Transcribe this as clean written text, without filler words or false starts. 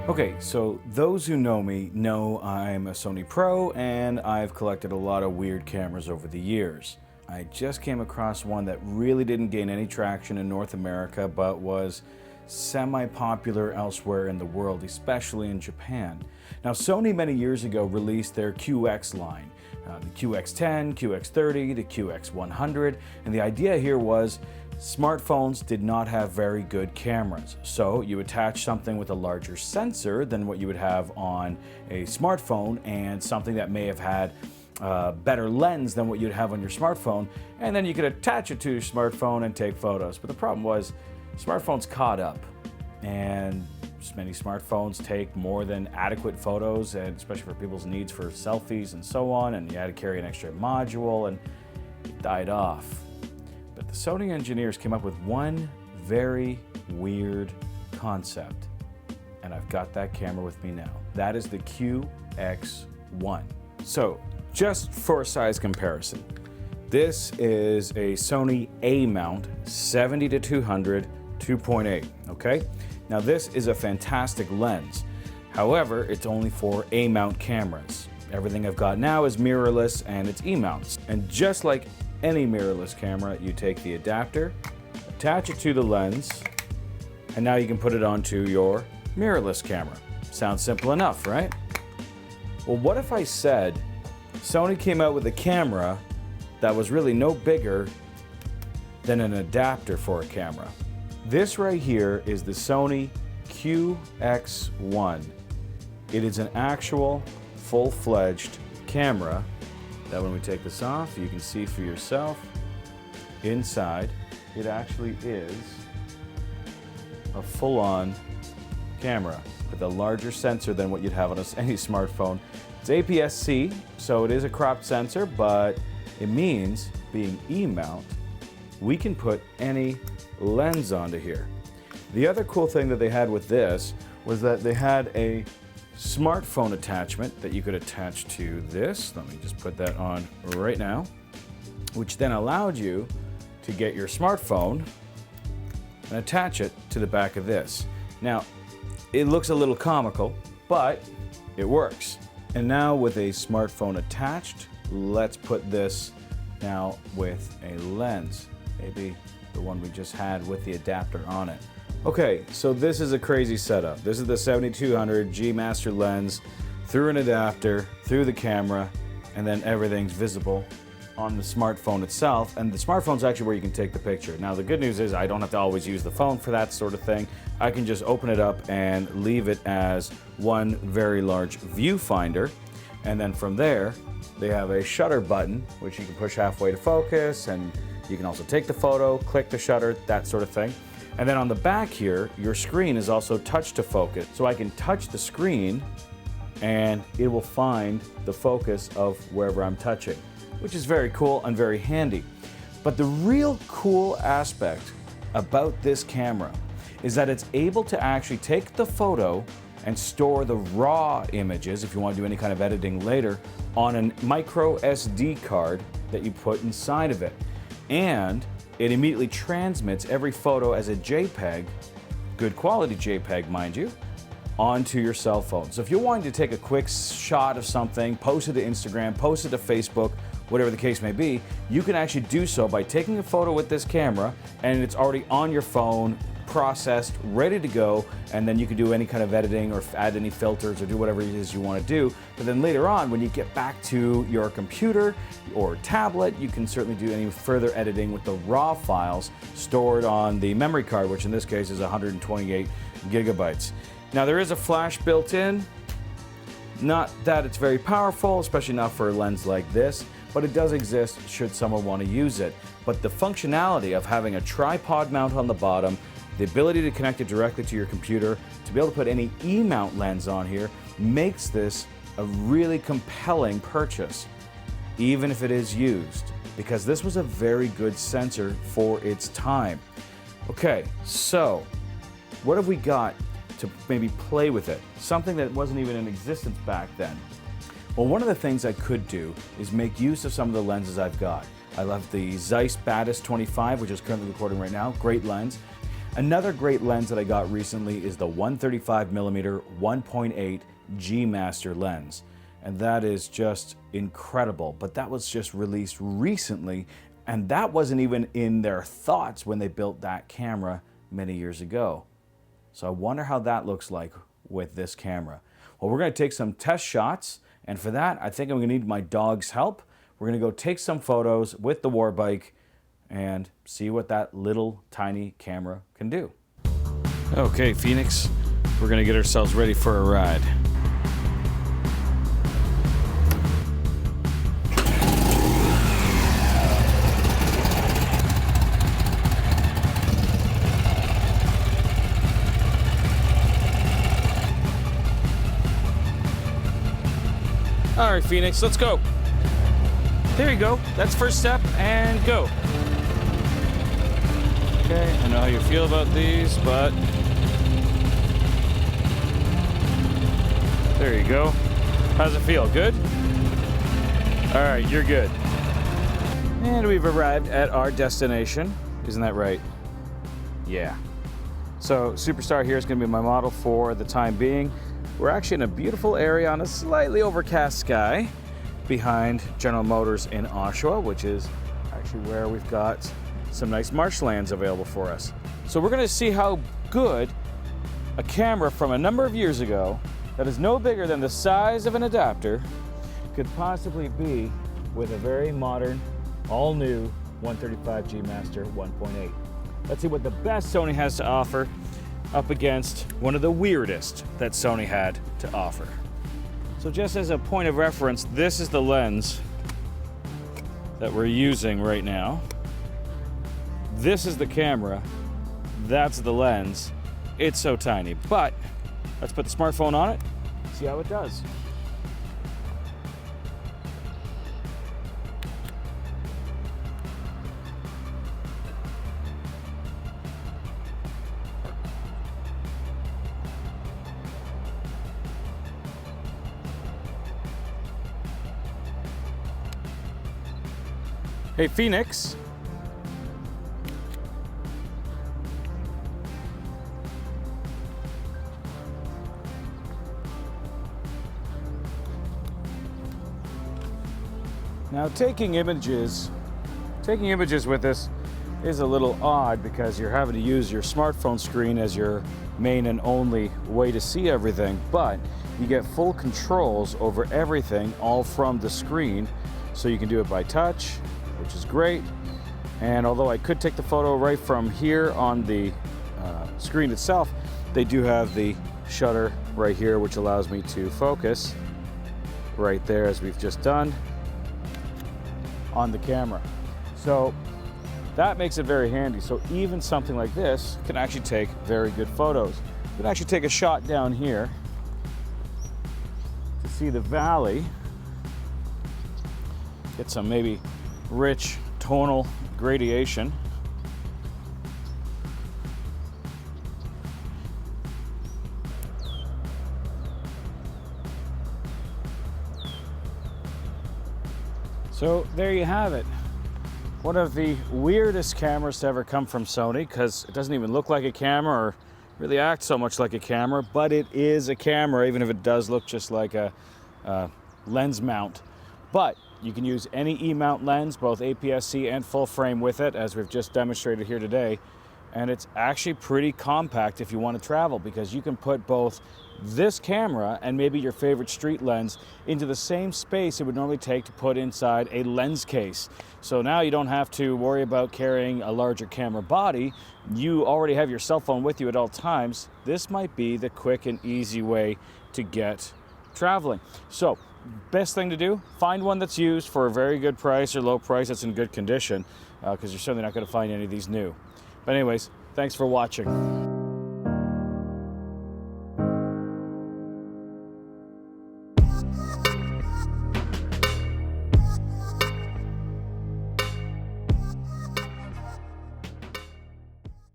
Okay, so those who know me know I'm a Sony Pro and I've collected a lot of weird cameras over the years. I just came across one that really didn't gain any traction in North America but was semi-popular elsewhere in the world, especially in Japan. Now, Sony many years ago released their QX line, the QX10, QX30, the QX100, and the idea here was smartphones did not have very good cameras. So you attach something with a larger sensor than what you would have on a smartphone and something that may have had a better lens than what you'd have on your smartphone, and then you could attach it to your smartphone and take photos. But the problem was smartphones caught up, and many smartphones take more than adequate photos, and especially for people's needs for selfies and so on, and you had to carry an extra module, and it died off. But the Sony engineers came up with one very weird concept, and I've got that camera with me now. That is the QX1. So, just for a size comparison, this is a Sony A mount 70-200 2.8, okay? Now this is a fantastic lens. However, it's only for A mount cameras. Everything I've got now is mirrorless and it's E mounts. And just like any mirrorless camera, you take the adapter, attach it to the lens, and now you can put it onto your mirrorless camera. Sounds simple enough, right? Well, what if I said Sony came out with a camera that was really no bigger than an adapter for a camera? This right here is the Sony QX1. It is an actual full-fledged camera that when we take this off, you can see for yourself. Inside, it actually is a full-on camera with a larger sensor than what you'd have on any smartphone. It's APS-C, so it is a cropped sensor, but it means, being E-mount, we can put any lens onto here. The other cool thing that they had with this was that they had a smartphone attachment that you could attach to this. Let me just put that on right now, which then allowed you to get your smartphone and attach it to the back of this. Now, it looks a little comical, but it works. And now with a smartphone attached, let's put this now with a lens. Maybe the one we just had with the adapter on it. Okay, so this is a crazy setup. This is the 7200 G Master lens through an adapter, through the camera, and then everything's visible on the smartphone itself. And the smartphone's actually where you can take the picture. Now the good news is I don't have to always use the phone for that sort of thing. I can just open it up and leave it as one very large viewfinder. And then from there, they have a shutter button, which you can push halfway to focus, and you can also take the photo, click the shutter, that sort of thing. And then on the back here, your screen is also touch to focus. So I can touch the screen and it will find the focus of wherever I'm touching, which is very cool and very handy. But the real cool aspect about this camera is that it's able to actually take the photo and store the raw images, if you want to do any kind of editing later, on a micro SD card that you put inside of it. And it immediately transmits every photo as a JPEG, good quality JPEG, mind you, onto your cell phone. So if you're wanting to take a quick shot of something, post it to Instagram, post it to Facebook, whatever the case may be, you can actually do so by taking a photo with this camera, and it's already on your phone, processed, ready to go, and then you can do any kind of editing or add any filters or do whatever it is you want to do. But then later on, when you get back to your computer or tablet, you can certainly do any further editing with the raw files stored on the memory card, which in this case is 128 gigabytes. Now there is a flash built in. Not that it's very powerful, especially not for a lens like this, but it does exist should someone want to use it. But the functionality of having a tripod mount on the bottom, the ability to connect it directly to your computer, to be able to put any E-mount lens on here, makes this a really compelling purchase, even if it is used, because this was a very good sensor for its time. Okay, so what have we got to maybe play with it? Something that wasn't even in existence back then. Well, one of the things I could do is make use of some of the lenses I've got. I love the Zeiss Batis 25, which is currently recording right now, great lens. Another great lens that I got recently is the 135mm 1.8 G Master lens. And that is just incredible. But that was just released recently, and that wasn't even in their thoughts when they built that camera many years ago. So I wonder how that looks like with this camera. Well, we're gonna take some test shots, and for that, I think I'm gonna need my dog's help. We're gonna go take some photos with the Warbike and see what that little tiny camera can do. Okay, Phoenix, we're gonna get ourselves ready for a ride. All right, Phoenix, let's go. There you go. That's first step, and go. Okay, I know how you feel about these, but there you go. How's it feel? Good? All right, you're good. And we've arrived at our destination. Isn't that right? Yeah. So Superstar here is going to be my model for the time being. We're actually in a beautiful area on a slightly overcast sky behind General Motors in Oshawa, which is actually where we've got some nice marshlands available for us. So we're going to see how good a camera from a number of years ago that is no bigger than the size of an adapter could possibly be with a very modern, all-new 135G Master 1.8. Let's see what the best Sony has to offer up against one of the weirdest that Sony had to offer. So just as a point of reference, this is the lens that we're using right now. This is the camera, that's the lens. It's so tiny, but let's put the smartphone on it, see how it does. Hey, Phoenix. Now, taking images with this is a little odd because you're having to use your smartphone screen as your main and only way to see everything, but you get full controls over everything all from the screen, so you can do it by touch, which is great. And although I could take the photo right from here on the screen itself, they do have the shutter right here, which allows me to focus right there, as we've just done, on the camera. So that makes it very handy. So even something like this can actually take very good photos. You can actually take a shot down here to see the valley, get some maybe rich tonal gradation. So there you have it. One of the weirdest cameras to ever come from Sony, because it doesn't even look like a camera or really act so much like a camera, but it is a camera, even if it does look just like a lens mount. But you can use any E-mount lens, both APS-C and full frame with it, as we've just demonstrated here today. And it's actually pretty compact if you want to travel, because you can put both this camera and maybe your favorite street lens into the same space it would normally take to put inside a lens case. So now you don't have to worry about carrying a larger camera body. You already have your cell phone with you at all times. This might be the quick and easy way to get traveling. So best thing to do, find one that's used for a very good price or low price that's in good condition, because you're certainly not going to find any of these new. But anyways, thanks for watching.